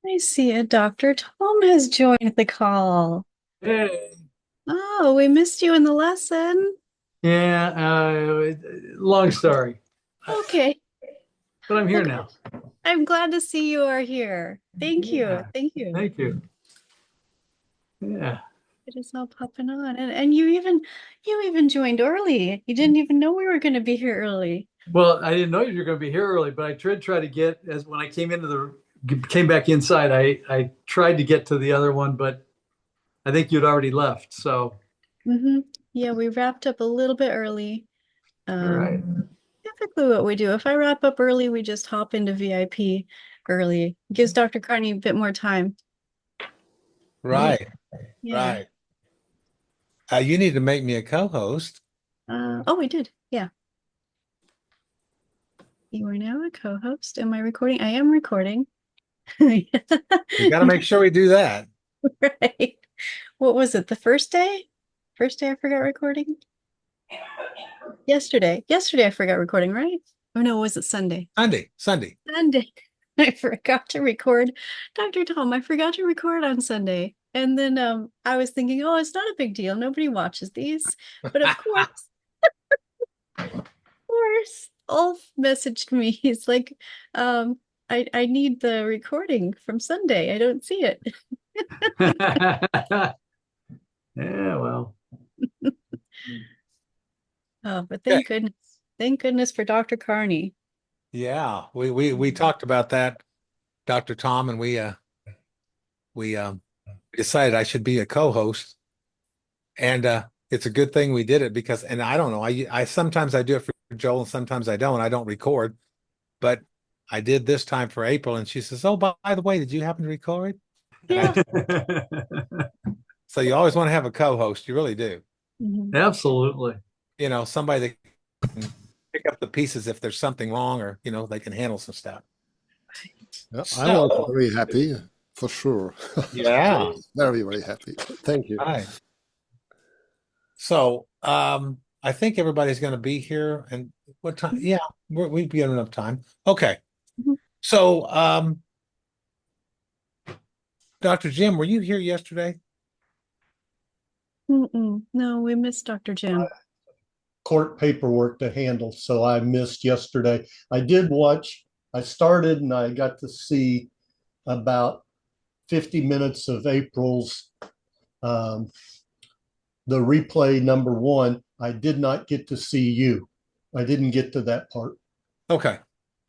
I see a Dr. Tom has joined the call. Hey. Oh, we missed you in the lesson. Yeah, long story, Okay. but I'm Well, here good. now. I'm glad to see you are here. Thank you. Yeah, Thank you. thank you. Yeah. It is all popping on. And you even joined early. You didn't even know we were going to be here early. Well, I didn't know you were going to be here early, but I did try to get as when I came back inside. I tried to get to the other one, but I think you'd already left. So, hmm Yeah, we wrapped up a little bit early. all right. Typically what we do, if I wrap up early, we just hop into VIP early. Gives Dr. Carney a bit more time. Yeah. Right, Yeah. right. You need to make me a co-host. Oh, we did. Yeah. You are now a co-host. Am I recording? I am recording. We got to make sure we do that. Right. What was it? The first day? First day I forgot recording? Yesterday. Yesterday I forgot recording, right? Or no, was it Sunday? Sunday, Sunday. Sunday. I forgot to record. Dr. Tom, I forgot to record on Sunday. And then I was thinking, oh, it's not a big deal. Nobody watches these. But of course, Ulf messaged me. He's like, I need the recording from Sunday. I don't see it. Yeah, well, Oh, but Okay. thank goodness. Thank goodness for Dr. Carney. Yeah, we talked about that, Dr. Tom, and we decided I should be a co-host, and it's a good thing we did it because, and I don't know, I sometimes I do it for Joel, and sometimes I don't. I don't record, but I did this time for April, and she says, "Oh, by the way, did you happen to record?" And I Yeah. just, so you always want to have a co-host, you really do. Mhm. absolutely. Somebody that can pick up the pieces if there's something wrong, or they can handle some stuff. Yeah, I was So, very happy for sure. I yeah, was very, very happy. Thank you. right. So, I think everybody's going to be here. And what time? Yeah, we've got enough time. Okay. Mhm. So, Dr. Jim, were you here yesterday? Mm-mm. No, we missed Dr. Jim. Court paperwork to handle, so I missed yesterday. I did watch, I started and I got to see about 50 minutes of April's, um, the replay number one. I did not get to see you. I didn't get to that part. Okay.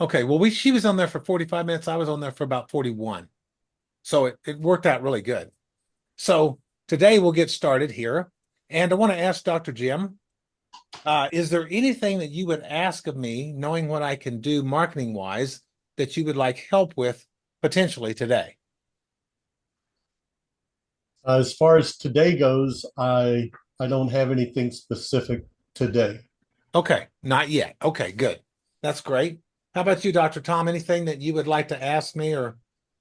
Okay. Well, she was on there for 45 minutes. I was on there for about 41. So it worked out really good. So today we'll get started here. And I want to ask Dr. Jim, is there anything that you would ask of me, knowing what I can do marketing wise, that you would like help with potentially today? As far as today goes, I don't have anything specific today. Okay, not yet. Okay, good. That's great. How about you, Dr. Tom? Anything that you would like to ask me or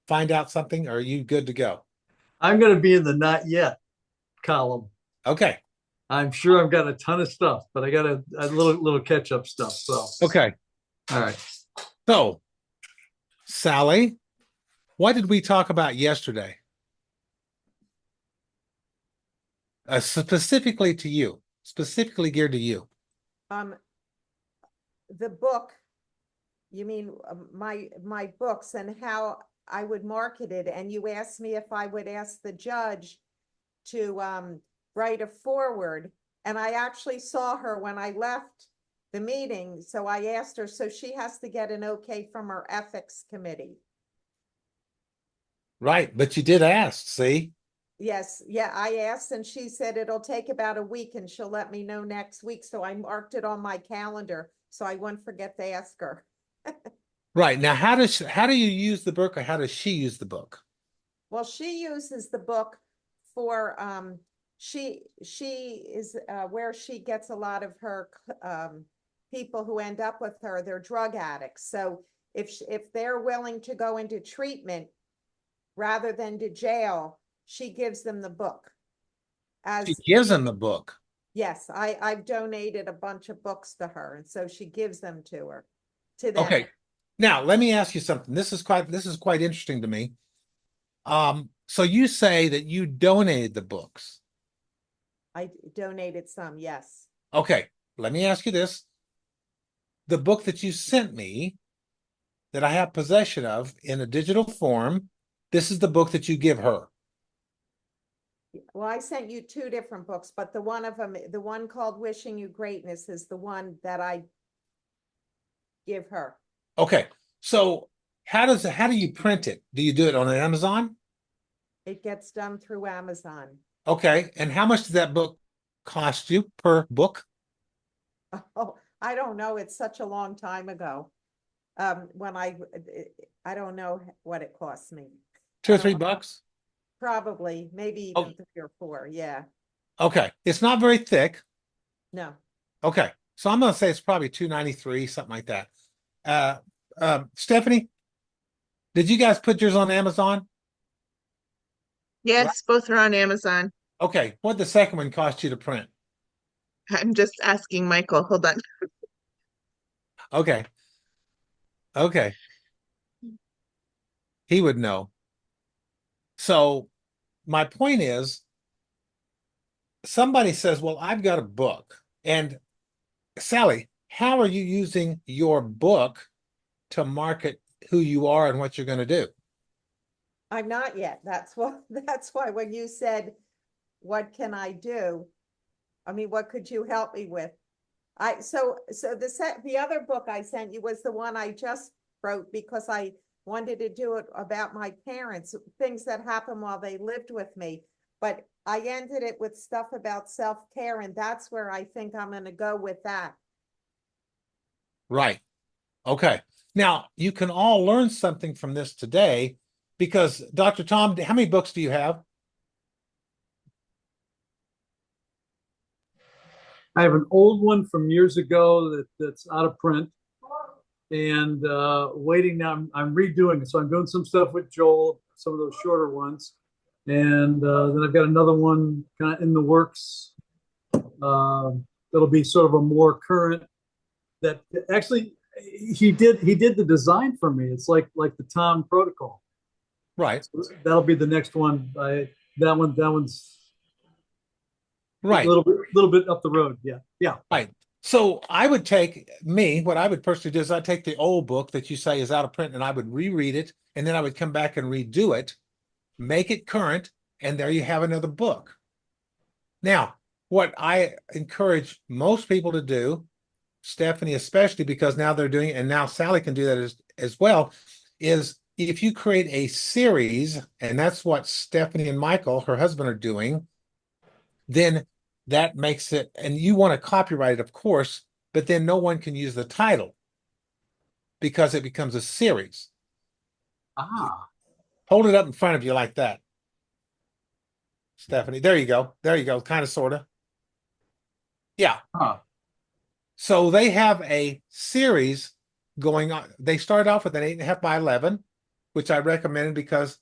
find out something? Or are you good to go? I'm going to be in the not yet column. Okay. I'm sure I've got a ton of stuff, but I got a little catch up stuff. So, Okay. all right. So, Sally, what did we talk about yesterday? Specifically to you, specifically geared to you. Um, the book, you mean my books and how I would market it, and you asked me if I would ask the judge to write a foreword, and I actually saw her when I left the meeting, so I asked her, so she has to get an okay from her ethics committee. Right, but you did ask, see? Yes, yeah, I asked and she said it'll take about a week and she'll let me know next week. So I marked it on my calendar so I wouldn't forget to ask her. Right. Now, how do you use the book or how does she use the book? Well, she uses the book for she is where she gets a lot of her people who end up with her, they're drug addicts. So if they're willing to go into treatment rather than to jail, she gives them the book. She As gives them the book. yes, I've donated a bunch of books to her, and so she gives them to her, to them. Okay. Now, let me ask you something. This is quite interesting to me. So you say that you donated the books. I donated some, yes. Okay, let me ask you this. The book that you sent me that I have possession of in a digital form, this is the book that you give her. Well, I sent you two different books, but the one of them, the one called Wishing You Greatness is the one that I give her. Okay, so how do you print it? Do you do it on Amazon? It gets done through Amazon. Okay, and how much does that book cost you per book? Oh, I don't know. It's such a long time ago. When I don't know what it cost me. Two or three bucks? Probably, maybe Oh. even 3 or 4. Yeah, Okay, it's not very thick. no. Okay, so I'm gonna say it's probably $2.93, something like that. Stephanie, did you guys put yours on Amazon? Yes, both are on Amazon. Okay, what'd the second one cost you to print? I'm just asking Michael. Hold on. Okay. Okay. He would know. So my point is, somebody says, well, I've got a book. And Sally, how are you using your book to market who you are and what you're going to do? I'm not yet. That's why when you said, what can I do? I mean, what could you help me with? So the other book I sent you was the one I just wrote because I wanted to do it about my parents, things that happened while they lived with me. But I ended it with stuff about self-care, and that's where I think I'm going to go with that. Right. Okay. Now, you can all learn something from this today because Dr. Tom, how many books do you have? I have an old one from years ago that's out of print and waiting now. I'm redoing it. So I'm doing some stuff with Joel, some of those shorter ones. And then I've got another one kind of in the works. It'll be sort of a more current that actually he did the design for me. It's like the Tom protocol. Right. So that'll be the next one. That one's right. A little bit up the road. Yeah. Yeah. Right. So I would take what I would personally do is I'd take the old book that you say is out of print and I would reread it and then I would come back and redo it, make it current, and there you have another book. Now, what I encourage most people to do, Stephanie especially because now they're doing it, and now Sally can do that as well, is if you create a series, and that's what Stephanie and Michael, her husband, are doing, then that makes it, and you want to copyright it, of course, but then no one can use the title because it becomes a series. Ah. Hold it up in front of you like that. Stephanie, there you go. There you go. Kind of, sort of. Yeah. Huh. So they have a series going on. They start off with an 8.5 by 11, which I recommended because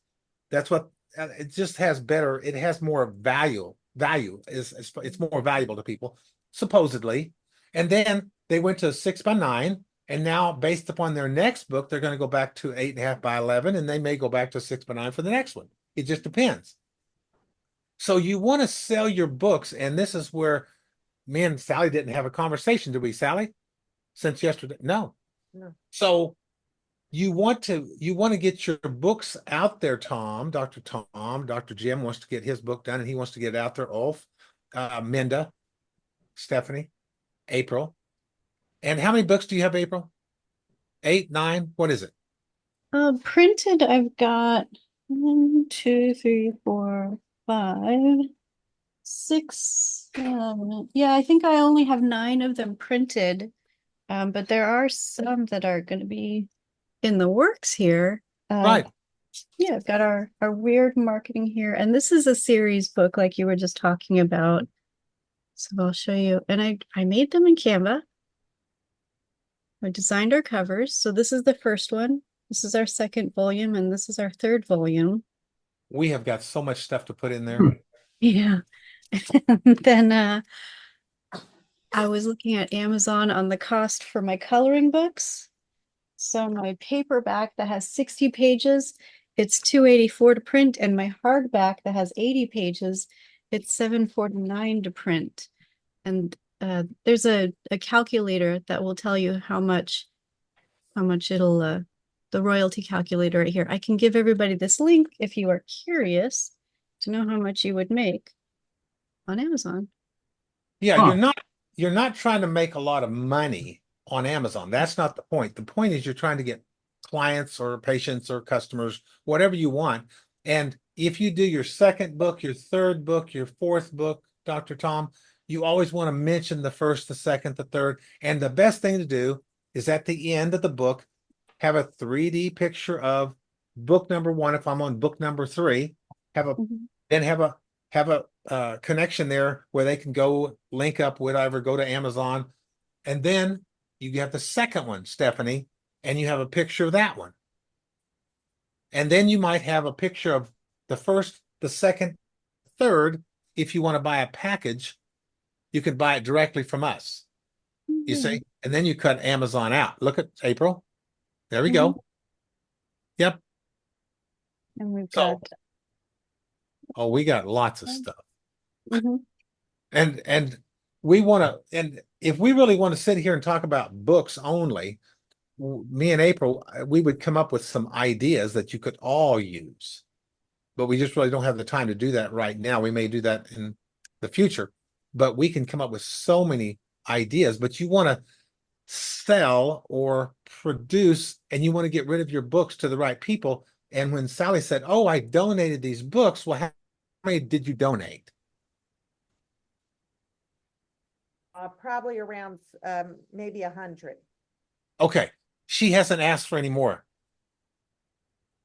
that's what it just has better. It has more value. It's more valuable to people, supposedly. And then they went to 6 by 9. And now, based upon their next book, they're going to go back to 8.5 by 11, and they may go back to 6 by 9 for the next one. It just depends. So you want to sell your books, and this is where me and Sally didn't have a conversation, did we, Sally? Since yesterday? No. No. So you want to get your books out there, Tom. Dr. Jim wants to get his book done, and he wants to get it out there. Ulf, Minda, Stephanie, April. And how many books do you have, April? 8, 9? What is it? Printed, I've got 1, 2, 3, 4, 5, 6. Yeah, I think I only have 9 of them printed. But there are some that are going to be in the works here. Right. Yeah, I've got our weird marketing here, and this is a series book like you were just talking about. So I'll show you. And I made them in Canva. I designed our covers. So this is the first one. This is our second volume, and this is our third volume. We have got so much stuff to put in there. Yeah. And then I was looking at Amazon on the cost for my coloring books. So my paperback that has 60 pages it's $284 to print, and my hardback that has 80 pages, it's $749 to print. And there's a calculator that will tell you how much it'll the royalty calculator right here. I can give everybody this link if you are curious to know how much you would make on Amazon. Yeah, Huh. you're not trying to make a lot of money on Amazon. That's not the point. The point is you're trying to get clients or patients or customers, whatever you want. And if you do your second book, your third book, your fourth book, Dr. Tom, you always want to mention the first, the second, the third. And the best thing to do is at the end of the book, have a 3D picture of book number one. If I'm on book number 3, then have a connection there where they can go link up, whatever, go to Amazon. And then you have the second one, Stephanie, and you have a picture of that one. And then you might have a picture of the first, the second, third. If you want to buy a package, you can buy it directly from us. You see? And then you cut Amazon out. Look at April. There we go. Yep. And we've So- got Oh, we got lots of stuff. Mhm. And we want to, and if we really want to sit here and talk about books only, me and April, we would come up with some ideas that you could all use. But we just really don't have the time to do that right now. We may do that in the future, but we can come up with so many ideas. But you want to sell or produce, and you want to get rid of your books to the right people. And when Sally said, "Oh, I donated these books," well, how many did you donate? Probably around maybe 100. Okay, she hasn't asked for any more.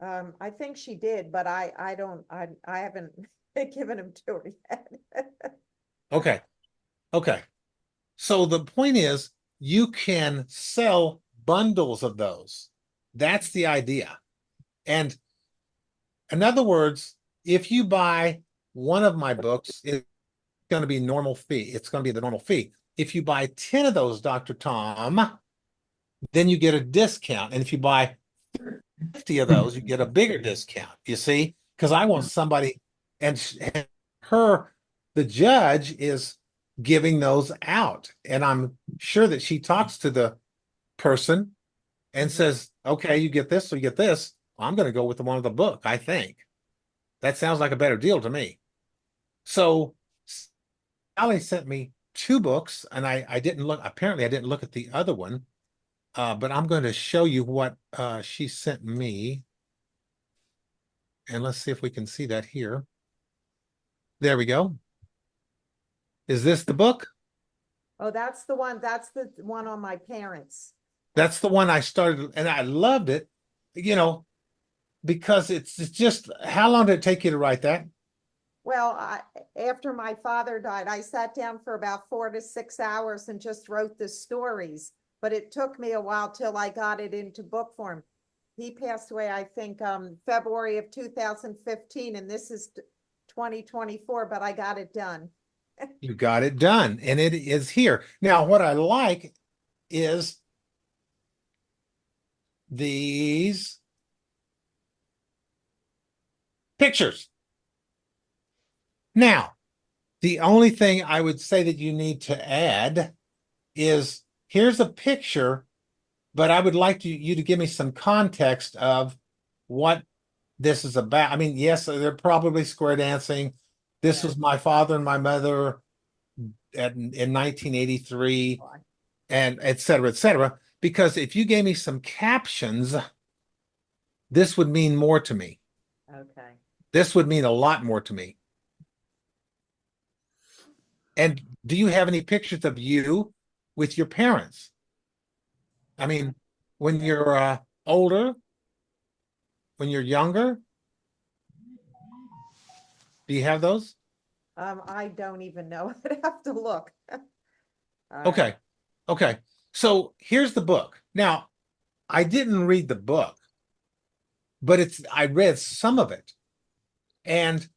I think she did, but I haven't given them to her yet. Okay. So the point is, you can sell bundles of those. That's the idea. And in other words, if you buy one of my books, it's going to be normal fee. It's going to be the normal fee. If you buy 10 of those, Dr. Tom, then you get a discount. And if you buy 50 of those, you get a bigger discount. You see? Because I want somebody, and the judge is giving those out. And I'm sure that she talks to the person and says, okay, you get this or you get this. Well, I'm going to go with the one with the book, I think. That sounds like a better deal to me. So Sally sent me 2 books, and I didn't look, apparently I didn't look at the other one, but I'm going to show you what she sent me. And let's see if we can see that here. There we go. Is this the book? Oh, that's the one. That's the one on my parents. That's the one I started, and I loved it, because it's just, how long did it take you to write that? Well, after my father died, I sat down for about 4 to 6 hours and just wrote the stories. But it took me a while till I got it into book form. He passed away, I think, February of 2015, and this is 2024, but I got it done. You got it done, and it is here. Now, what I like is these pictures. Now, the only thing I would say that you need to add is, here's a picture, but I would like you to give me some context of what this is about. I mean, yes, they're probably square dancing. This was my father and my mother in 1983, and et cetera, et cetera. Because if you gave me some captions, this would mean more to me. Okay. This would mean a lot more to me. And do you have any pictures of you with your parents? I mean, when you're older, when you're younger? Do you have those? I don't even know. I'd have to look. Okay. Okay. So here's the book. Now, I didn't read the book, but I read some of it. And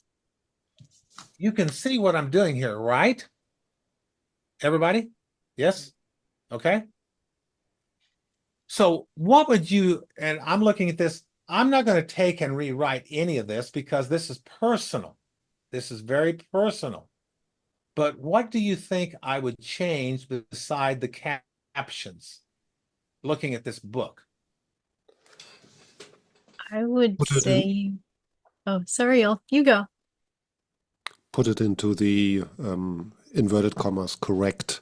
you can see what I'm doing here, right? Everybody? Yes? Okay. So what would you, and I'm looking at this, I'm not going to take and rewrite any of this because this is personal. This is very personal. But what do you think I would change beside the captions looking at this book? I would Put it in- say, oh, sorry, you go. Put it into the inverted commas correct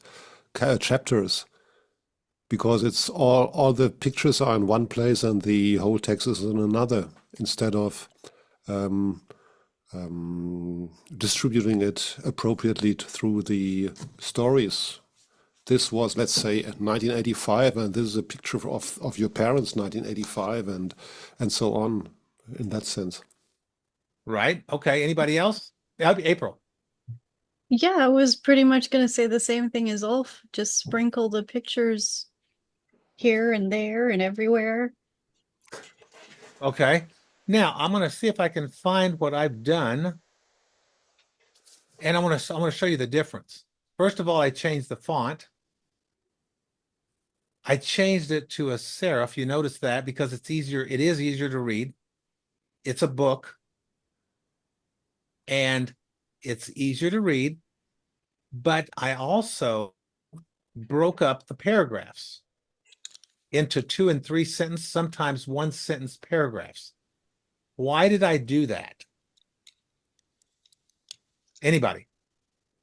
chapters, because it's all the pictures are in one place and the whole text is in another, instead of distributing it appropriately through the stories. This was, let's say, 1985, and this is a picture of your parents, 1985, and so on, in that sense. Right? Okay. Anybody else? April. Yeah, I was pretty much going to say the same thing as Ulf. Just sprinkle the pictures here and there and everywhere. Okay. Now I'm going to see if I can find what I've done. And I want to show you the difference. First of all, I changed the font. I changed it to a serif. You notice that because it's easier. It is easier to read. It's a book. And it's easier to read. But I also broke up the paragraphs into 2 and 3 sentence, sometimes 1 sentence paragraphs. Why did I do that? Anybody?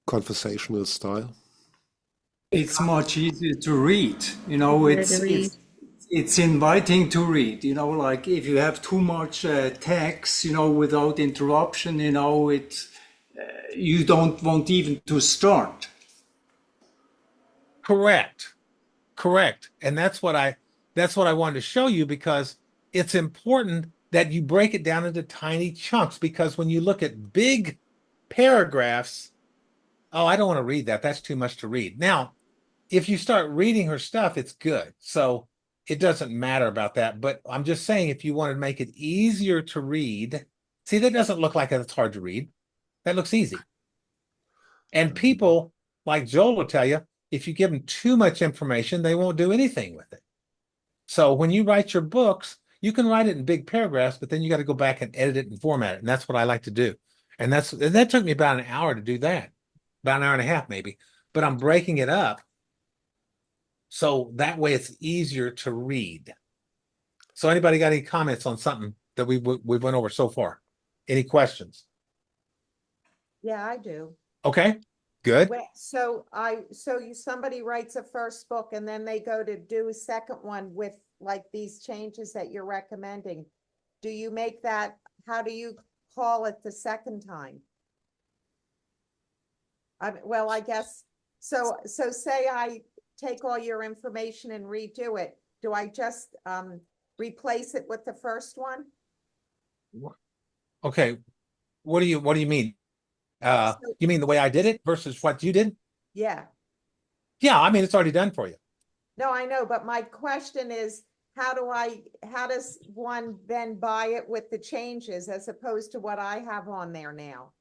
Conversational style. It's much easier to read. You know, it's inviting to read. You know, like if you have too much text, you know, without interruption, you know, you don't want even to start. Correct. And that's what I wanted to show you, because it's important that you break it down into tiny chunks, because when you look at big paragraphs, oh, I don't want to read that. That's too much to read. Now, if you start reading her stuff, it's good. So it doesn't matter about that. But I'm just saying, if you want to make it easier to read, see, that doesn't look like it's hard to read. That looks easy. And people like Joel will tell you, if you give them too much information, they won't do anything with it. So when you write your books, you can write it in big paragraphs, but then you got to go back and edit it and format it. And that's what I like to do. And that took me about an hour to do that, about an hour and a half maybe. But I'm breaking it up so that way it's easier to read. So anybody got any comments on something that we went over so far? Any questions? Yeah, I do. Okay, good. Wait, so somebody writes a first book and then they go to do a second one with like these changes that you're recommending. Do you make that, how do you call it the second time? Well, I guess, so say I take all your information and redo it. Do I just replace it with the first one? Okay, what do you mean? You mean the way I did it versus what you did? Yeah. Yeah, I mean, it's already done for you. No, I know, but my question is, how does one then buy it with the changes as opposed to what I have on there now?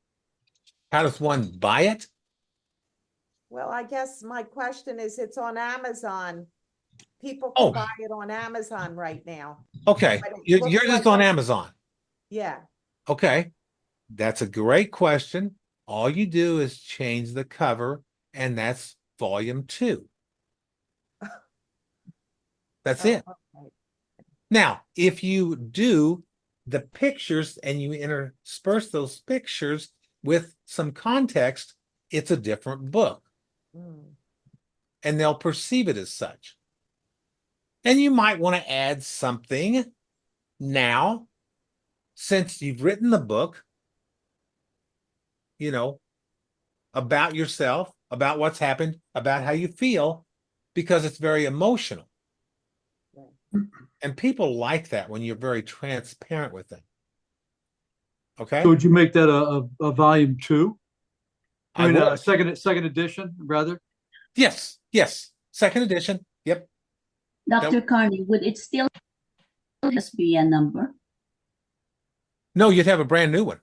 How does one buy it? Well, I guess my question is, it's on Amazon. People Oh. can buy it on Amazon right now. Okay, But it you're looks just like on a- Amazon. Yeah. Okay, that's a great question. All you do is change the cover, and that's volume 2. That's it. Okay. Now, if you do the pictures and you intersperse those pictures with some context, it's a different book, Mm. and they'll perceive it as such. And you might want to add something now, since you've written the book, you know, about yourself, about what's happened, about how you feel, because it's very emotional. And people like that when you're very transparent with them. Okay? So would you make that a volume 2? I mean, a would. second edition, rather? Yes. Second edition. Yep. Dr. Carney, would it still just be a number? No, you'd have a brand new one.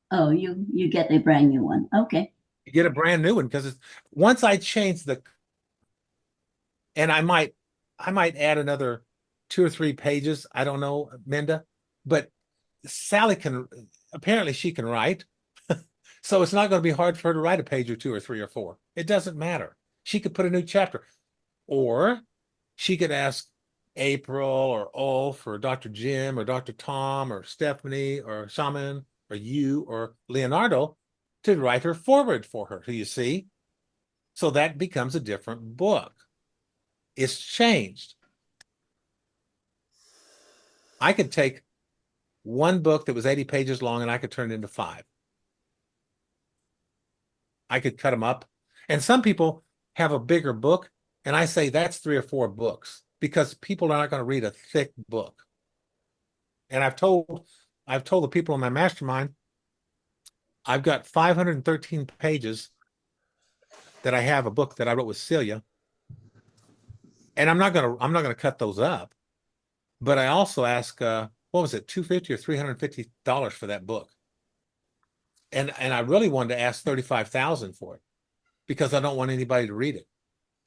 Oh, you get a brand new one. Okay. You get a brand new one because it's once I change and I might add another 2 or 3 pages. I don't know, Minda, but Sally can, apparently she can write. So it's not going to be hard for her to write a page or two or three or four. It doesn't matter. She could put a new chapter, or she could ask April or Ulf or Dr. Jim or Dr. Tom or Stephanie or Shaman or you or Leonardo to write her forward for her. Do you see? So that becomes a different book. It's changed. I could take one book that was 80 pages long and I could turn it into 5. I could cut them up. And some people have a bigger book, and I say that's 3 or 4 books because people are not going to read a thick book. And I've told the people in my mastermind, I've got 513 pages that I have a book that I wrote with Celia. And I'm not gonna cut those up. But I also ask what was it, $250 or $350 for that book. And I really wanted to ask $35,000 for it because I don't want anybody to read it.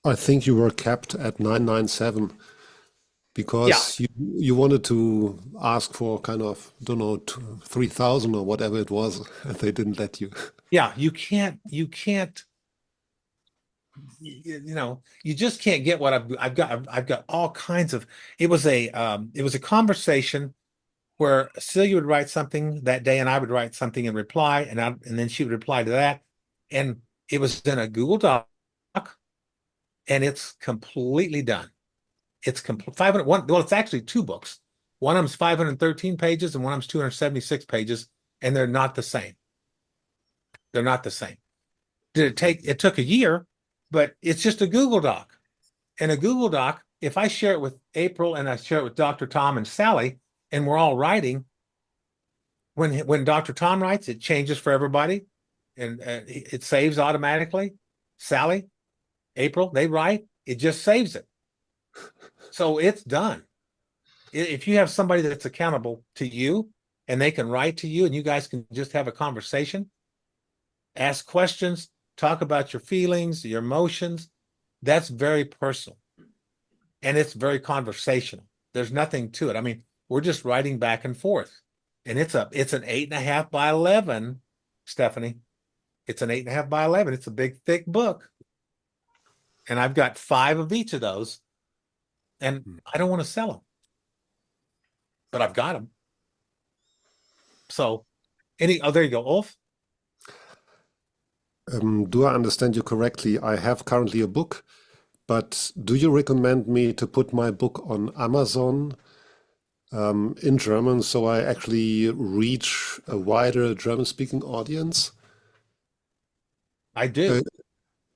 I think you were capped at 997 because you wanted to ask for kind of, don't know, 3,000 or whatever it was, and they didn't let you. Yeah, you can't, you just can't get what I've got all kinds of, it was a conversation where Celia would write something that day and I would write something in reply, and then she would reply to that. And it was in a Google Doc, and it's completely done. It's 501. Well, it's actually 2 books. One of them's 513 pages and one of them's 276 pages, and they're not the same. They're not the same. It took a year, but it's just a Google Doc. And a Google Doc, if I share it with April and I share it with Dr. Tom and Sally, and we're all writing, when Dr. Tom writes, it changes for everybody, and it saves automatically. Sally, April, they write, it just saves it. So it's done. If you have somebody that's accountable to you and they can write to you and you guys can just have a conversation, ask questions, talk about your feelings, your emotions, that's very personal. And it's very conversational. There's nothing to it. I mean, we're just writing back and forth. And it's an 8.5 by 11, Stephanie. It's an 8.5 by 11. It's a big, thick book. And I've got 5 of each of those. And I don't want to sell them. But I've got them. So, there you go, Ulf. Do I understand you correctly? I have currently a book, but do you recommend me to put my book on Amazon in German so I actually reach a wider German-speaking audience? I do.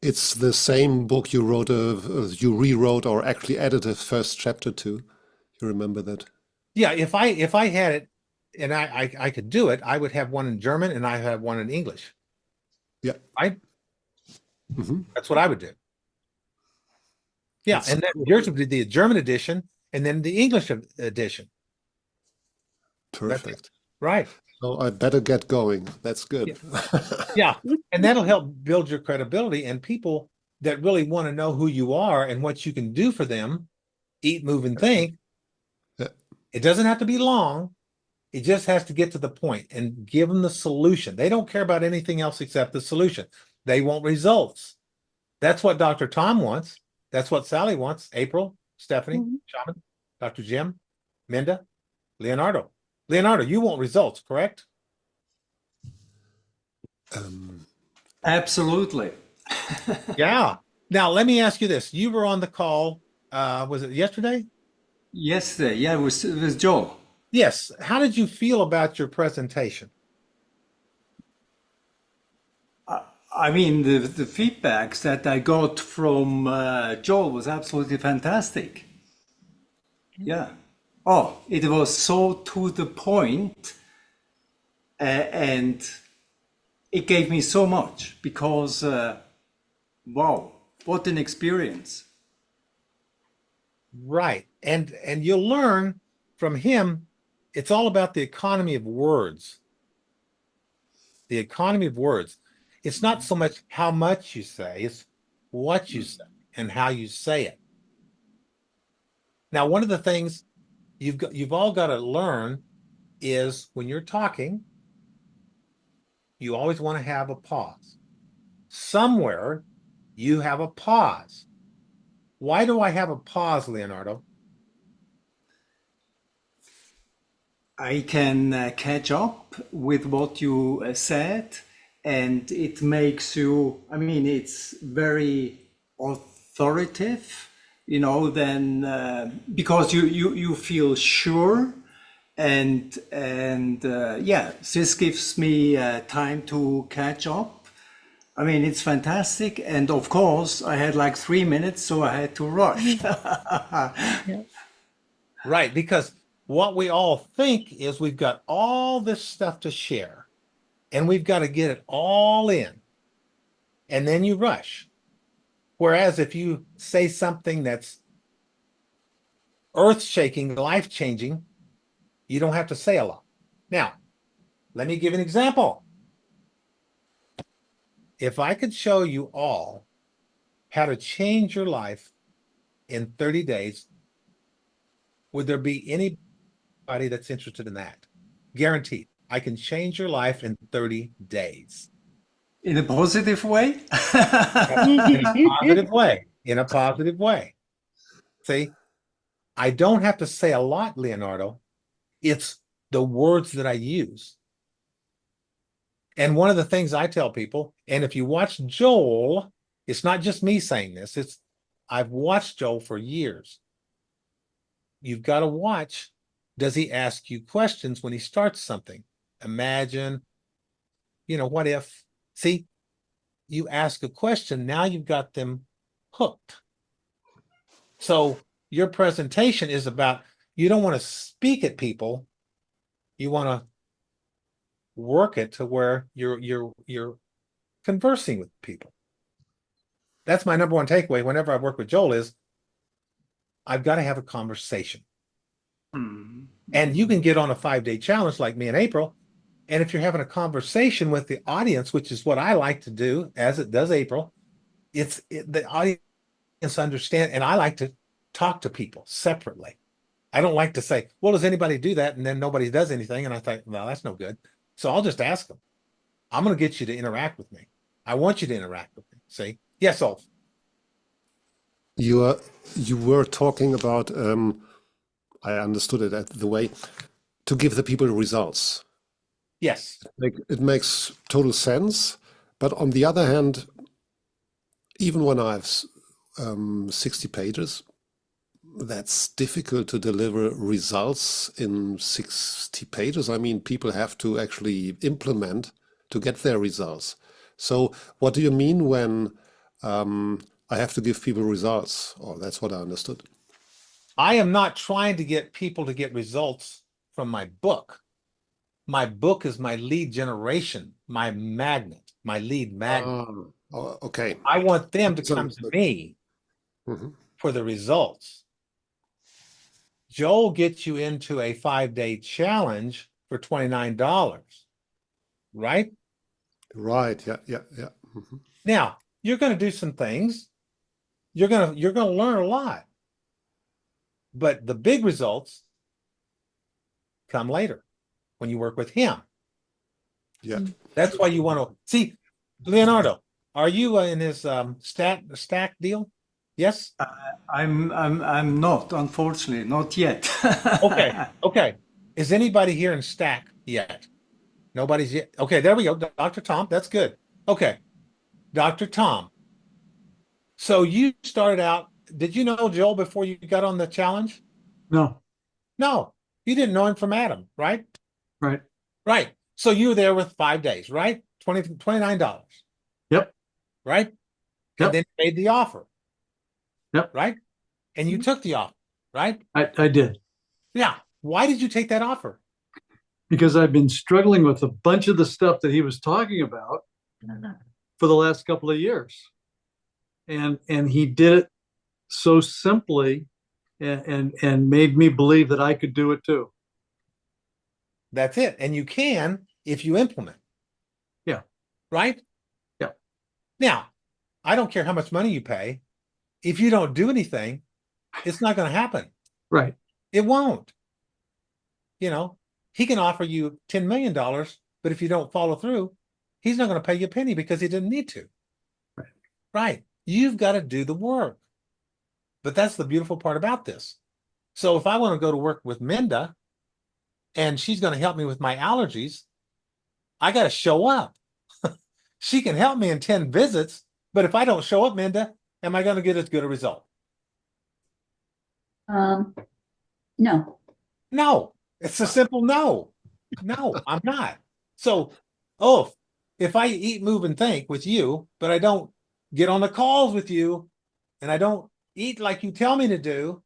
It's the same book you wrote, you rewrote or actually added a first chapter to. You remember that? Yeah, if I had it and I could do it, I would have one in German and I have one in English. Yeah. That's what I would do. Yeah, and then yours would be the German edition and then the English edition. Perfect. Right. So I better get going. That's good. Yeah. And that'll help build your credibility, and people that really want to know who you are and what you can do for them, eat, move, and think. Yeah. It doesn't have to be long. It just has to get to the point and give them the solution. They don't care about anything else except the solution. They want results. That's what Dr. Tom wants. That's what Sally wants. April, Stephanie, Shaman, Dr. Jim, Minda, Leonardo. Leonardo, you want results, correct? Absolutely. Yeah. Now, let me ask you this. You were on the call, was it yesterday? Yesterday, yeah, with Joe. Yes. How did you feel about your presentation? I mean, the feedbacks that I got from Joel was absolutely fantastic. Yeah. Oh, it was so to the point, and it gave me so much because, wow, what an experience. Right. And you'll learn from him, it's all about the economy of words. The economy of words. It's not so much how much you say, it's what you say and how you say it. Now, one of the things you've all got to learn is when you're talking, you always want to have a pause. Somewhere you have a pause. Why do I have a pause, Leonardo? I can catch up with what you said, and it makes you, I mean, it's very authoritative, you know, then because you feel sure, and yeah, this gives me time to catch up. I mean, it's fantastic, and of course, I had like 3 minutes, so I had to rush. Right, because what we all think is we've got all this stuff to share and we've got to get it all in. And then you rush. Whereas if you say something that's earth-shaking, life-changing, you don't have to say a lot. Now, let me give an example. If I could show you all how to change your life in 30 days, would there be anybody that's interested in that? Guaranteed. I can change your life in 30 days. In a positive way? In a positive way. In a positive way. See, I don't have to say a lot, Leonardo. It's the words that I use. And one of the things I tell people, and if you watch Joel, it's not just me saying this, I've watched Joel for years. You've got to watch, does he ask you questions when he starts something? Imagine, what if? See, you ask a question, now you've got them hooked. So your presentation is about, you don't want to speak at people, you want to work it to where you're conversing with people. That's my number one takeaway whenever I work with Joel is I've got to have a conversation. And you can get on a 5-day challenge like me in April. And if you're having a conversation with the audience, which is what I like to do, as it does April, the audience understand, and I like to talk to people separately. I don't like to say, well, does anybody do that? And then nobody does anything. And I think, well, that's no good. So I'll just ask them. I'm going to get you to interact with me. I want you to interact with me. See? Yes, Ulf. You were talking about, I understood it the way, to give the people results. Yes. It makes total sense. But on the other hand, even when I have 60 pages, that's difficult to deliver results in 60 pages. I mean, people have to actually implement to get their results. So what do you mean when I have to give people results? Oh, that's what I understood. I am not trying to get people to get results from my book. My book is my lead generation, my magnet, my lead magnet. Okay. I want them to come to me for the results. Joel gets you into a 5-day challenge for $29, right? Right. Yeah. Now, you're going to do some things. You're going to learn a lot. But the big results come later when you work with him. Yeah. That's why you want to see, Leonardo, are you in his stack deal? Yes? I'm not, unfortunately, not yet. Okay. Is anybody here in stack yet? Nobody's yet. Okay, there we go. Dr. Tom, that's good. Okay. Dr. Tom. So you started out, did you know Joel before you got on the challenge? No. No, you didn't know him from Adam, right? Right. Right. So you were there with 5 days, right? $29. Yep. Right? Yep. And then you made the offer. Yep. Right? And you took the offer, right? I did. Yeah. Why did you take that offer? Because I've been struggling with a bunch of the stuff that he was talking about for the last couple of years. And he did it so simply and made me believe that I could do it too. That's it. And you can if you implement. Yeah. Right? Yeah. Now, I don't care how much money you pay. If you don't do anything, it's not going to happen. Right. It won't. he can offer you $10 million, but if you don't follow through, he's not going to pay you a penny because he didn't need to. Right. You've got to do the work. But that's the beautiful part about this. So if I want to go to work with Minda and she's going to help me with my allergies, I got to show up. She can help me in 10 visits, but if I don't show up, Minda, am I going to get as good a result? No. No. It's a simple no. No, I'm not. So, if I eat, move, and think with you, but I don't get on the calls with you, and I don't eat like you tell me to do,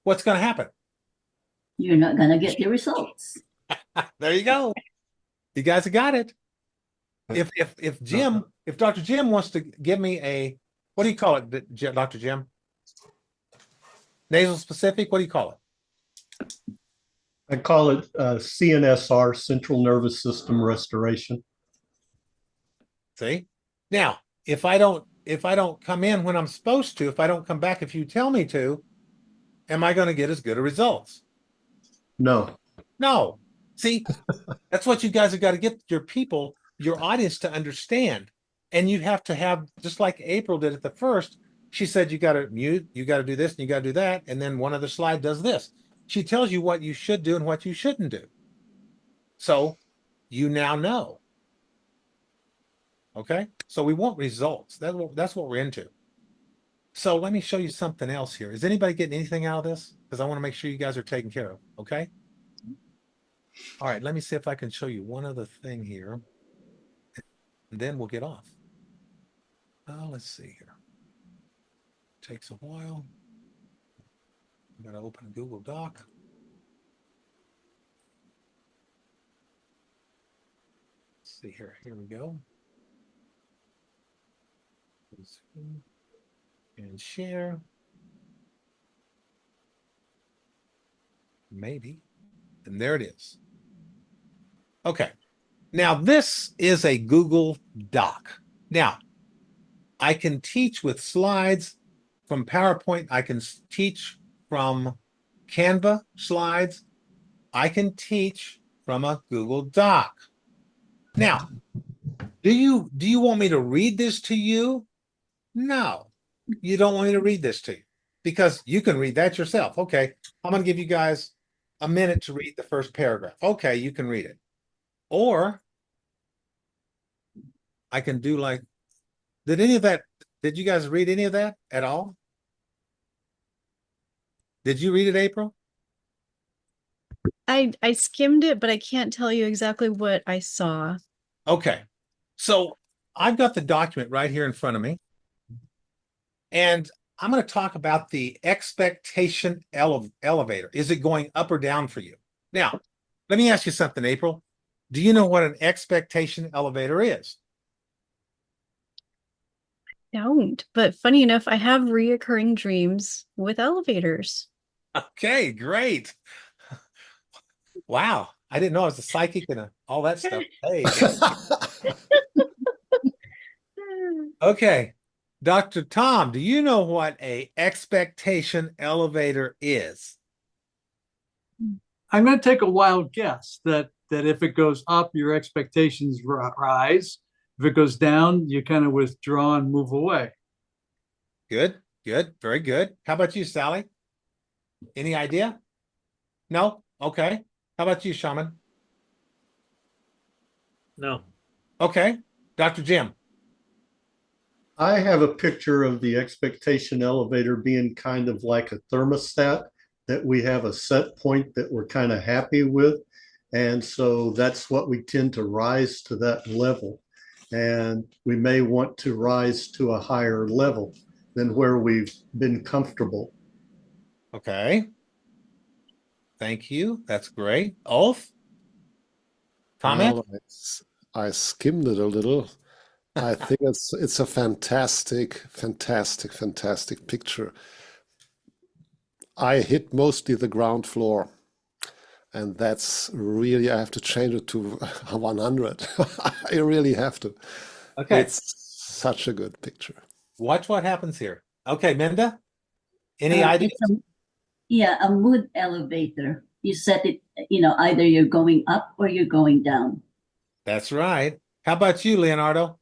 what's going to happen? You're not gonna get the results. There you go. You guys have got it. If Dr. Jim wants to give me a, what do you call it, Dr. Jim? Nasal specific, what do you call it? I call it CNSR, Central Nervous System Restoration. See? Now, if I don't come in when I'm supposed to, if I don't come back if you tell me to, am I going to get as good a results? No. No. See, that's what you guys have got to get your people, your audience to understand. And you have to have, just like April did at the first, she said, you got to mute, you got to do this, and you got to do that. And then one other slide does this. She tells you what you should do and what you shouldn't do. So you now know. Okay. So we want results. That's what we're into. So let me show you something else here. Is anybody getting anything out of this? Because I want to make sure you guys are taken care of. Okay. All right. Let me see if I can show you one other thing here. And then we'll get off. Let's see here. Takes a while. I'm going to open a Google Doc. Let's see here. Here we go. And share. Maybe. And there it is. Okay. Now this is a Google Doc. Now, I can teach with slides from PowerPoint. I can teach from Canva slides. I can teach from a Google Doc. Now, do you want me to read this to you? No, you don't want me to read this to you because you can read that yourself. Okay, I'm going to give you guys a minute to read the first paragraph. Okay, you can read it. Or I can do like, did you guys read any of that at all? Did you read it, April? I skimmed it, but I can't tell you exactly what I saw. Okay. So I've got the document right here in front of me. And I'm going to talk about the expectation elevator. Is it going up or down for you? Now, let me ask you something, April. Do you know what an expectation elevator is? Don't, but funny enough, I have reoccurring dreams with elevators. Okay, great. Wow. I didn't know I was a psychic and all that stuff. Hey. Okay. Dr. Tom, do you know what a expectation elevator is? I'm going to take a wild guess that if it goes up, your expectations rise. If it goes down, you kind of withdraw and move away. Good, very good. How about you, Sally? Any idea? No? Okay. How about you, Shaman? No. Okay. Dr. Jim? I have a picture of the expectation elevator being kind of like a thermostat, that we have a set point that we're kind of happy with. And so that's what we tend to rise to, that level. And we may want to rise to a higher level than where we've been comfortable. Okay. Thank you. That's great. Ulf? Comment? Well, I skimmed it a little. I think it's a fantastic picture. I hit mostly the ground floor, and that's really, I have to change it to 100. I really have to. Okay. It's such a good picture. Watch what happens here. Okay, Minda? Any ideas? Yeah, a mood elevator. you set it, either you're going up or you're going down. That's right. How about you, Leonardo?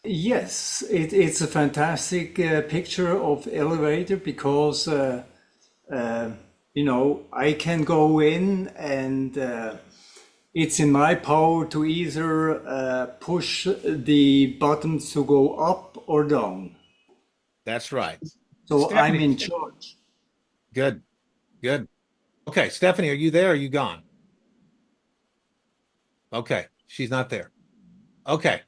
Yes, it's a fantastic picture of elevator because I can go in and it's in my power to either push the buttons to go up or down. That's right. So I'm Stephanie. in charge. Good. Good. Okay, Stephanie, are you there? Or are you gone? Okay, she's not there. Okay.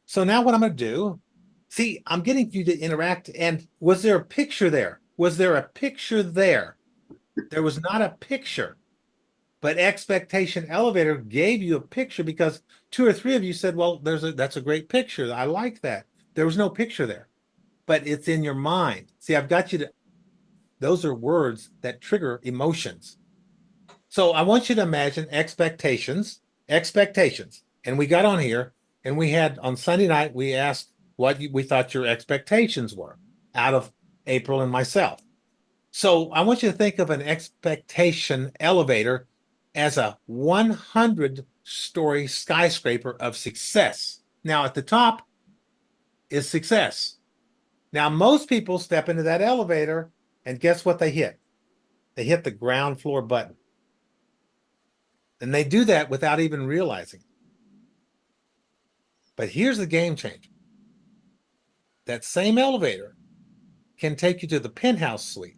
So now what I'm going to do, see, I'm getting you to interact. And was there a picture there? Was there a picture there? There was not a picture, but Expectation Elevator gave you a picture because 2 or 3 of you said, well, that's a great picture. I like that. There was no picture there, but it's in your mind. See, I've got you to, those are words that trigger emotions. So I want you to imagine expectations. And we got on here and we had on Sunday night, we asked what we thought your expectations were out of April and myself. So I want you to think of an expectation elevator as a 100-story skyscraper of success. Now at the top is success. Now most people step into that elevator and guess what they hit? They hit the ground floor button. And they do that without even realizing it. But here's the game changer. That same elevator can take you to the penthouse suite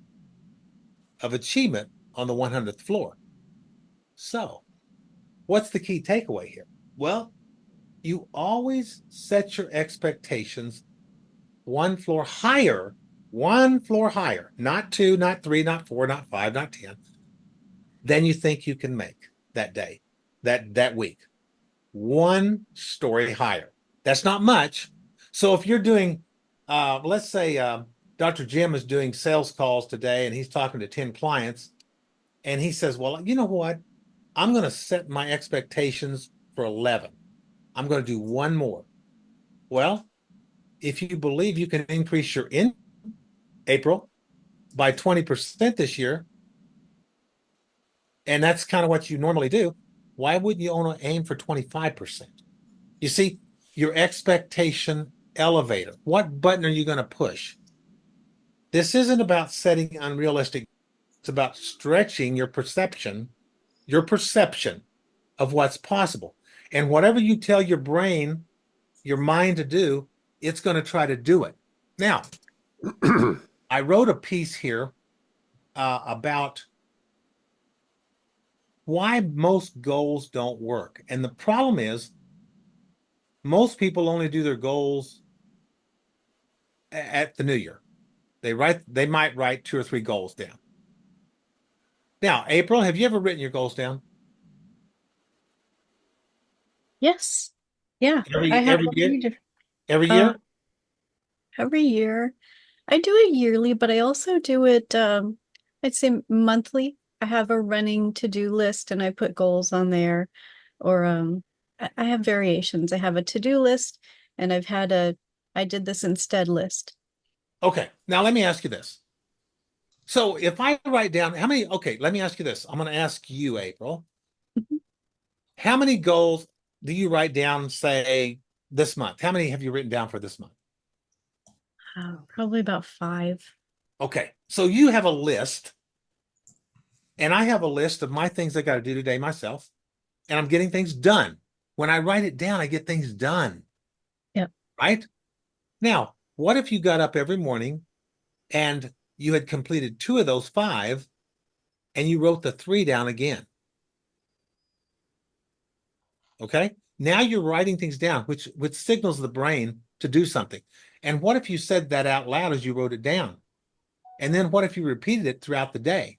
of achievement on the 100th floor. So, what's the key takeaway here? Well, you always set your expectations 1 floor higher, not 2, not 3, not 4, not 5, not 10, than you think you can make that day, that week. 1 story higher. That's not much. So if you're doing, let's say Dr. Jim is doing sales calls today and he's talking to 10 clients and he says, well, you know what? I'm going to set my expectations for 11. I'm going to do 1 more. Well, if you believe you can increase your in April by 20% this year, and that's kind of what you normally do, why wouldn't you want to aim for 25%? You see, your expectation elevator. What button are you going to push? This isn't about setting unrealistic. It's about stretching your perception of what's possible. And whatever you tell your brain, your mind to do, it's going to try to do it. Now, I wrote a piece here about why most goals don't work. And the problem is most people only do their goals at the new year. They might write 2 or 3 goals down. Now, April, have you ever written your goals down? Yes. Yeah. Every I have year? Every year? every year. I do it yearly, but I also do it, I'd say monthly. I have a running to-do list and I put goals on there. Or I have variations. I have a to-do list and I did this instead list. Okay. Now let me ask you this. So if I write down let me ask you this. I'm going to ask you, April. Mhm. How many goals do you write down, say, this month? How many have you written down for this month? Probably about 5. Okay. So you have a list, and I have a list of my things I got to do today myself, and I'm getting things done. When I write it down, I get things done. Yep. Right? Now, what if you got up every morning and you had completed 2 of those 5 and you wrote the 3 down again? Okay. Now you're writing things down, which signals the brain to do something. And what if you said that out loud as you wrote it down? And then what if you repeated it throughout the day?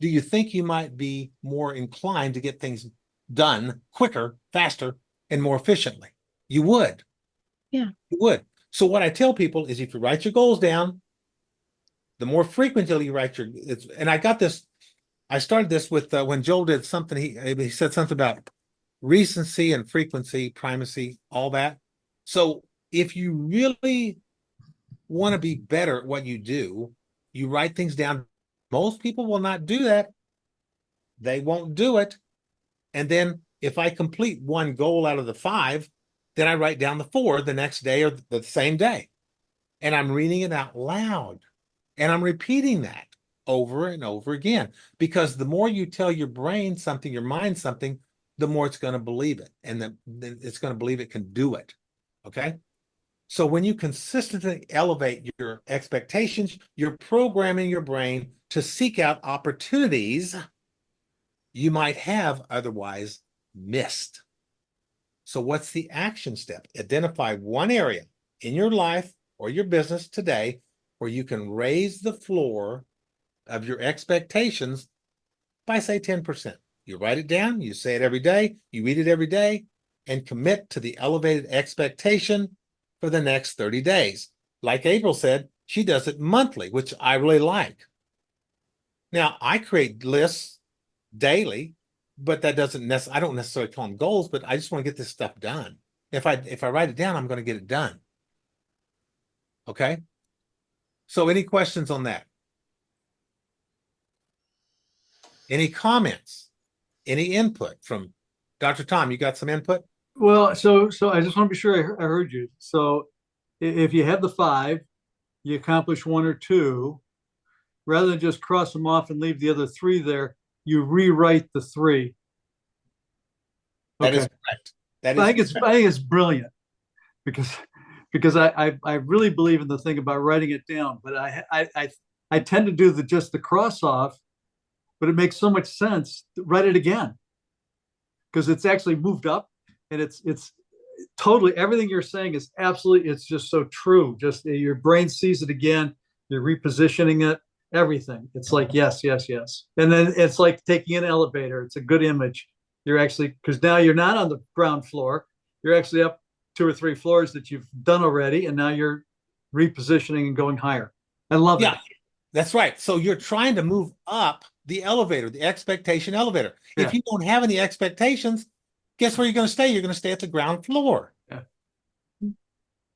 Do you think you might be more inclined to get things done quicker, faster, and more efficiently? You would. Yeah. You would. So what I tell people is if you write your goals down, the more frequently you write and I got this, I started this with when Joel did something, he said something about recency and frequency, primacy, all that. So if you really want to be better at what you do, you write things down Most people will not do that. They won't do it. And then if I complete one goal out of the 5, then I write down the 4 the next day or the same day. And I'm reading it out loud. And I'm repeating that over and over again. Because the more you tell your brain something, your mind something, the more it's going to believe it. And then it's going to believe it can do it. Okay? So when you consistently elevate your expectations, you're programming your brain to seek out opportunities you might have otherwise missed. So what's the action step? Identify one area in your life or your business today where you can raise the floor of your expectations by, say, 10%. You write it down, you say it every day, you read it every day, and commit to the elevated expectation for the next 30 days. Like April said, she does it monthly, which I really like. Now, I create lists daily, but that doesn't necessarily, I don't necessarily call them goals, but I just want to get this stuff done. If I write it down, I'm going to get it done. Okay? So any questions on that? Any comments? Any input from Dr. Tom? You got some input? Well, so I just want to be sure I heard you. So if you have the 5, you accomplish 1 or 2, rather than just cross them off and leave the other 3 there, you rewrite the 3. That is Okay. correct. That I is think it's brilliant because I really believe in the thing about writing it down, but I tend to do just the cross off, but it makes so much sense to write it again because it's actually moved up and it's totally everything you're saying is absolutely, it's just so true. Just your brain sees it again, you're repositioning it, everything. It's like yes, yes, yes. And then it's like taking an elevator. It's a good image. You're actually, because now you're not on the ground floor, you're actually up 2 or 3 floors that you've done already, and now you're repositioning and going higher. I love it. That's right. So you're trying to move up the elevator, the expectation elevator. Yeah. If you don't have any expectations, guess where you're going to stay? You're going to stay at the ground floor. Yeah.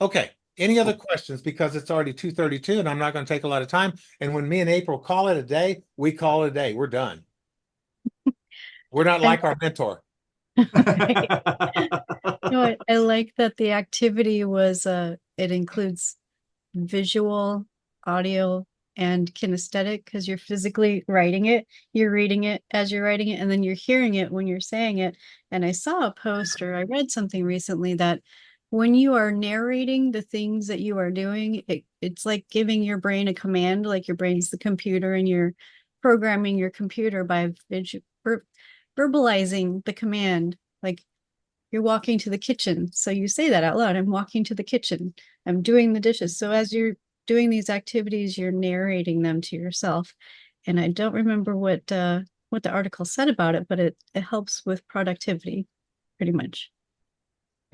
Okay. Any other questions? Because it's already 2:32 and I'm not going to take a lot of time. And when me and April call it a day, we call it a day. We're done. We're not like our mentor. No, I like that the activity was it includes visual, audio, and kinesthetic because you're physically writing it, you're reading it as you're writing it, and then you're hearing it when you're saying it. And I saw a post or I read something recently that when you are narrating the things that you are doing, it's like giving your brain a command, like your brain's the computer and you're programming your computer by verbalizing the command. Like you're walking to the kitchen. So you say that out loud. I'm walking to the kitchen. I'm doing the dishes. So as you're doing these activities, you're narrating them to yourself. And I don't remember what the article said about it, but it helps with productivity pretty much.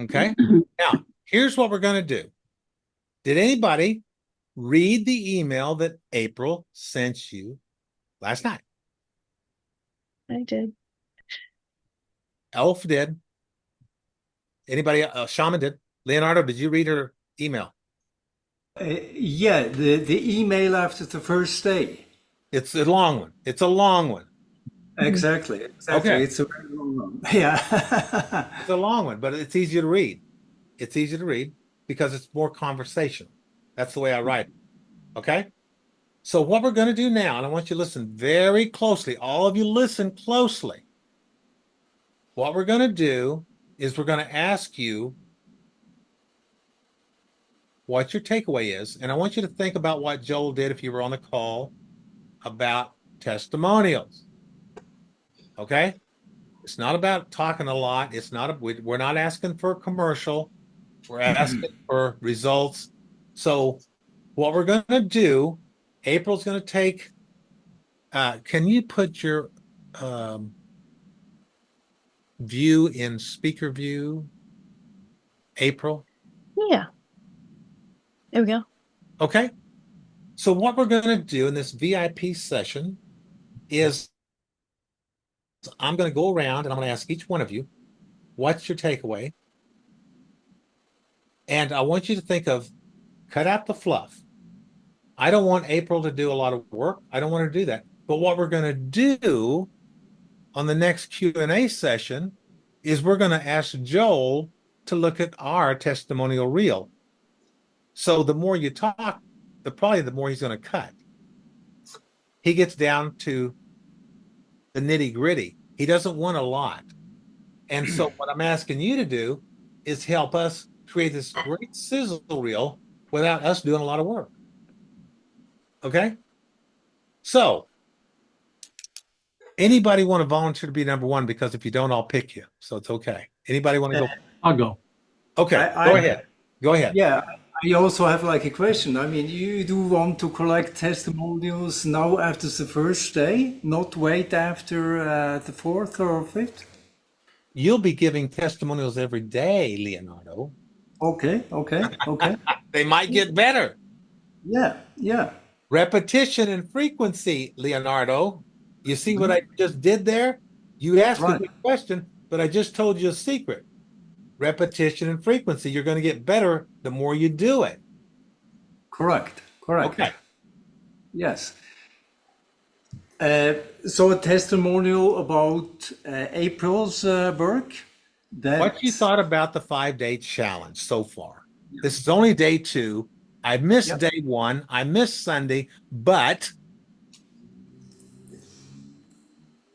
Okay. Now, here's what we're going to do. Did anybody read the email that April sent you last night? I did. Elf did. Anybody? Shaman did. Leonardo, did you read her email? Yeah, the email after the first day. It's a long one. It's a long one. Exactly. Okay. It's a very long one. Yeah. It's a long one, but it's easy to read. It's easy to read because it's more conversational. That's the way I write it. Okay? So what we're going to do now, and I want you to listen very closely. All of you listen closely. What we're going to do is we're going to ask you what your takeaway is. And I want you to think about what Joel did if you were on the call about testimonials. Okay? It's not about talking a lot. It's not, we're not asking for a commercial. We're asking for results. So what we're going to do, April's going to take, can you put your view in speaker view, April? Yeah. There we go. Okay. So what we're going to do in this VIP session is I'm going to go around and I'm going to ask each one of you, what's your takeaway? And I want you to think of, cut out the fluff. I don't want April to do a lot of work. I don't want her to do that. But what we're going to do on the next Q&A session is we're going to ask Joel to look at our testimonial reel. So the more you talk, the more he's going to cut. He gets down to the nitty gritty. He doesn't want a lot. And so what I'm asking you to do is help us create this great sizzle reel without us doing a lot of work. Okay? So anybody want to volunteer to be number one? Because if you don't, I'll pick you. So it's okay. Anybody want to go? I'll go. Okay, go ahead. Go ahead. Yeah, I also have like a question. I mean, you do want to collect testimonials now after the first day, not wait after the fourth or fifth? You'll be giving testimonials every day, Leonardo. Okay. They might get better. Yeah. Repetition and frequency, Leonardo. You see what I just did there? You asked a good question, but I just told you a secret. Repetition and frequency. You're going to get better the more you do it. Correct. Okay. Yes. So a testimonial about April's work. What you thought about the 5-day challenge so far? This is only day 2. I missed day 1. I missed Sunday, but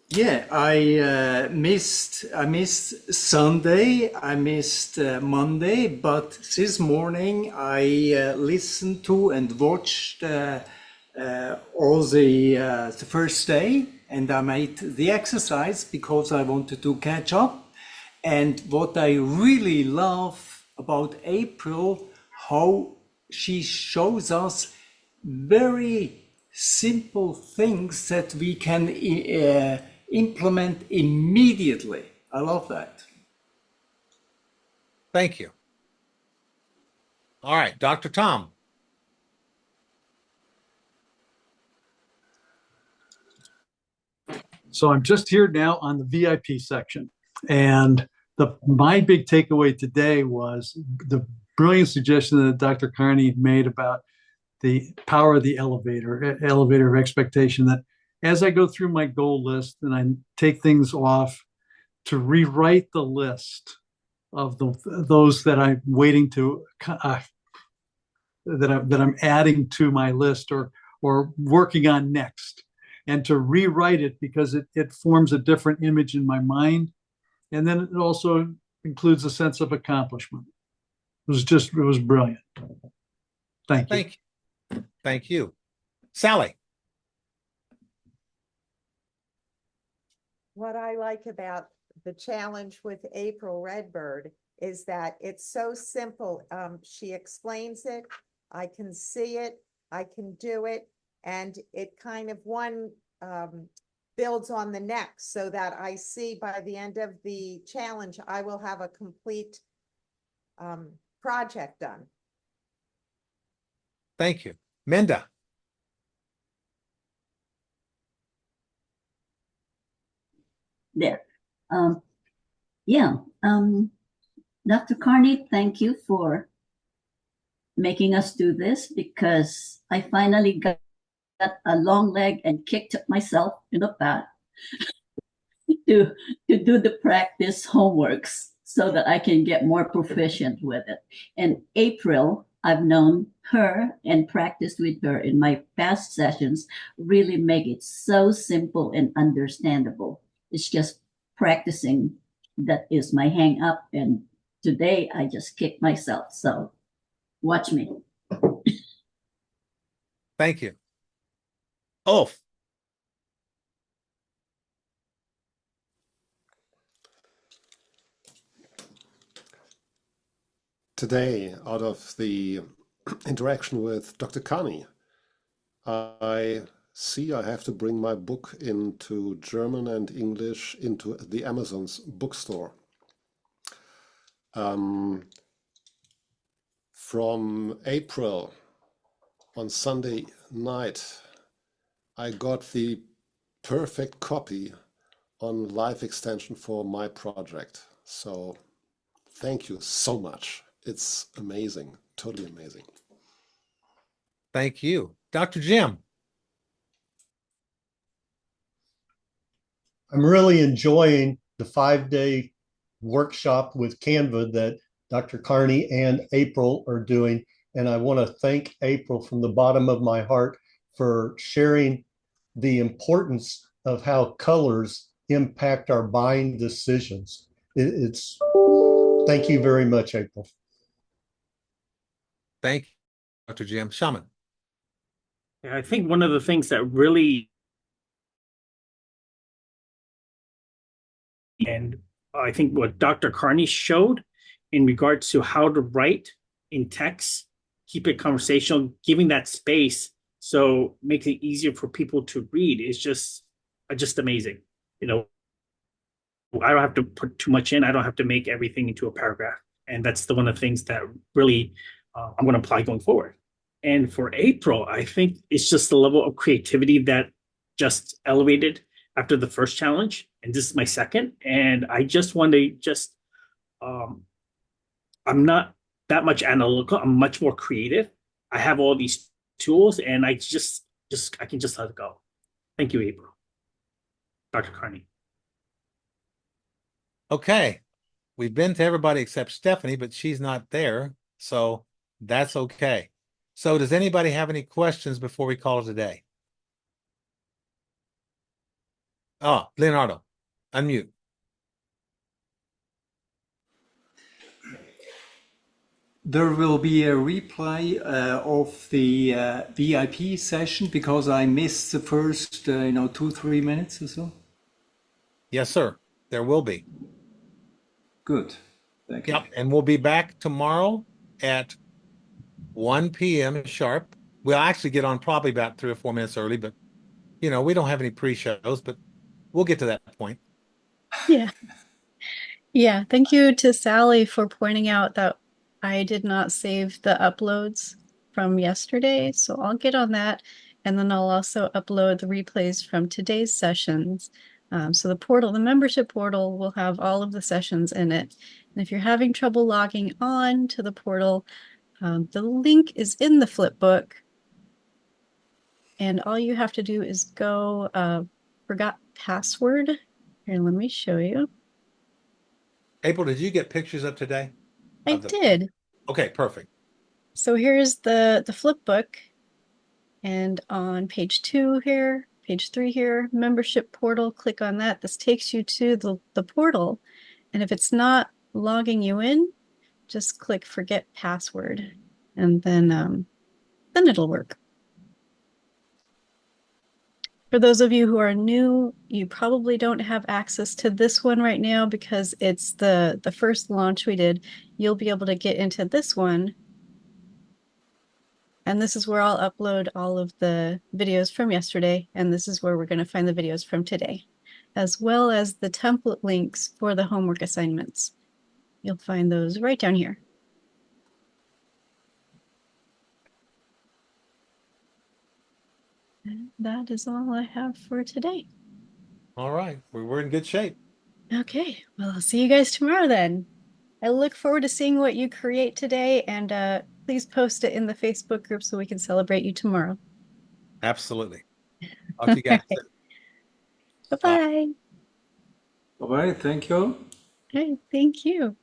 yeah, I missed Sunday, I missed Monday, but this morning I listened to and watched all the first day, and I made the exercise because I wanted to catch up. And what I really love about April, how she shows us very simple things that we can implement immediately. I love that. thank you. All right, Dr. Tom. So I'm just here now on the VIP section. And my big takeaway today was the brilliant suggestion that Dr. Carney made about the power of the elevator of expectation, that as I go through my goal list and I take things off, to rewrite the list of those that I'm waiting to, that I'm adding to my list or working on next, and to rewrite it because it forms a different image in my mind. And then it also includes a sense of accomplishment. It was brilliant. Thank you. Thank you. Sally. What I like about the challenge with April Redbird is that it's so simple. She explains it, I can see it, I can do it, and it kind of builds on the next, so that I see by the end of the challenge, I will have a complete project done. Thank you. Minda. There. Dr. Carney, thank you for making us do this, because I finally got a long leg and kicked myself in the butt to do the practice homeworks so that I can get more proficient with it. And April, I've known her and practiced with her in my past sessions, really make it so simple and understandable. It's just practicing that is my hang up. And today I just kicked myself. So watch me. Thank you. Ulf. Today, out of the interaction with Dr. Carney, I see I have to bring my book into German and English into the Amazon's bookstore. From April, on Sunday night, I got the perfect copy on live extension for my project. So thank you so much. It's amazing, totally amazing. Thank you. Dr. Jim. I'm really enjoying the 5-day workshop with Canva that Dr. Carney and April are doing. And I want to thank April from the bottom of my heart for sharing the importance of how colors impact our buying decisions. It's thank you very much, April. Thank you, Dr. Jim. Shaman. I think one of the things that really, and I think what Dr. Carney showed in regards to how to write in text, keep it conversational, giving that space so makes it easier for people to read is just amazing. You know, I don't have to put too much in. I don't have to make everything into a paragraph. And that's one of the things that really I'm going to apply going forward. And for April, I think it's just the level of creativity that just elevated after the first challenge. And this is my second. And I just want to I'm not that much analytical. I'm much more creative. I have all these tools and I can just let it go. Thank you, April. Dr. Carney. Okay. We've been to everybody except Stephanie, but she's not there. So that's okay. So does anybody have any questions before we call it a day? Oh, Leonardo, unmute. There will be a replay of the VIP session because I missed the first, 2-3 minutes or so. Yes, sir. There will be. Good. Thank you. Yep. And we'll be back tomorrow at 1 p.m. sharp. We'll actually get on probably about 3 or 4 minutes early, but we don't have any pre-shows, but we'll get to that point. Yeah. Yeah. Thank you to Sally for pointing out that I did not save the uploads from yesterday. So I'll get on that. And then I'll also upload the replays from today's sessions. So the membership portal will have all of the sessions in it. And if you're having trouble logging on to the portal, the link is in the flipbook. And all you have to do is go, forgot password. Here, let me show you. April, did you get pictures up today? I did. Okay, perfect. So here's the flip book. And on page 2 here, page 3 here, membership portal, click on that. This takes you to the portal. And if it's not logging you in, just click forget password. And then it'll work. For those of you who are new, you probably don't have access to this one right now because it's the first launch we did. You'll be able to get into this one. And this is where I'll upload all of the videos from yesterday. And this is where we're going to find the videos from today, as well as the template links for the homework assignments. You'll find those right down here. And that is all I have for today. All right. We're in good shape. Okay. Well, I'll see you guys tomorrow then. I look forward to seeing what you create today, and please post it in the Facebook group so we can celebrate you tomorrow. Absolutely. Talk to you guys soon. Bye-bye. All right. Thank you. Okay, thank you.